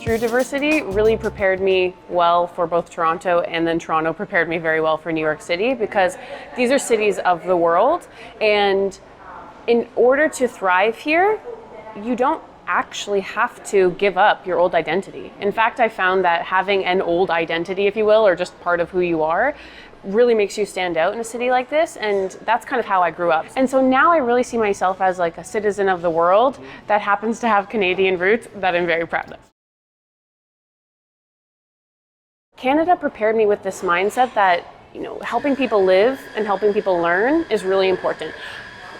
through diversity really prepared me well for both Toronto, and then Toronto prepared me very well for New York City, because these are cities of the world, and in order to thrive here, you don't actually have to give up your old identity. In fact, I found that having an old identity, if you will, or just part of who you are, really makes you stand out in a city like this, and that's kind of how I grew up. And so now I really see myself as like a citizen of the world that happens to have Canadian roots that I'm very proud of. Canada prepared me with this mindset that, helping people live and helping people learn is really important.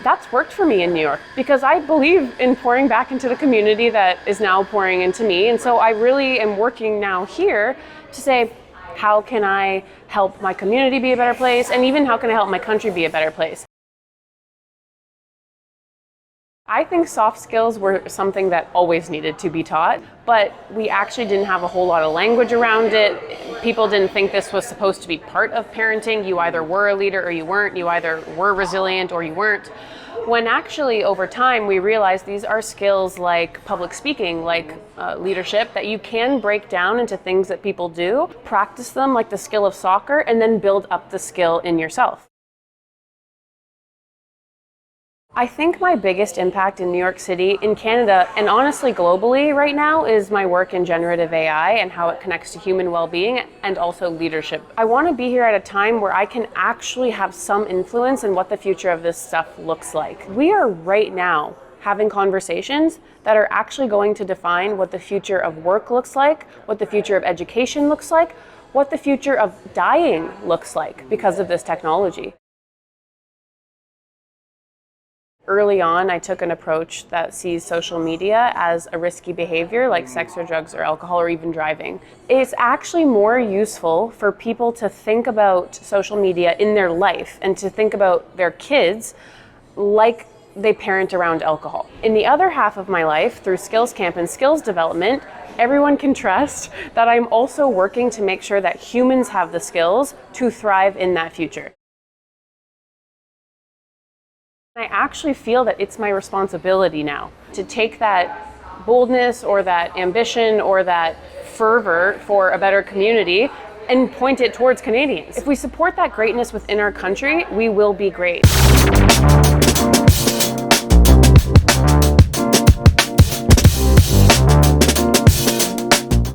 That's worked for me in New York because I believe in pouring back into the community that is now pouring into me. And so I really am working now here to say, how can I help my community be a better place? And even how can I help my country be a better place? I think soft skills were something that always needed to be taught, but we actually didn't have a whole lot of language around it. People didn't think this was supposed to be part of parenting. You either were a leader or you weren't. You either were resilient or you weren't. When actually over time we realized these are skills like public speaking, like leadership, that you can break down into things that people do, practice them like the skill of soccer, and then build up the skill in yourself. I think my biggest impact in New York City, in Canada, and honestly globally right now, is my work in generative AI and how it connects to human well-being and also leadership. I want to be here at a time where I can actually have some influence in what the future of this stuff looks like. We are right now having conversations that are actually going to define what the future of work looks like, what the future of education looks like, what the future of dying looks like because of this technology. Early on, I took an approach that sees social media as a risky behavior like sex or drugs or alcohol or even driving. It's actually more useful for people to think about social media in their life and to think about their kids like they parent around alcohol. In the other half of my life, through Skills Camp and skills development, everyone can trust that I'm also working to make sure that humans have the skills to thrive in that future. I actually feel that it's my responsibility now to take that boldness or that ambition or that fervor for a better community and point it towards Canadians. If we support that greatness within our country, we will be great.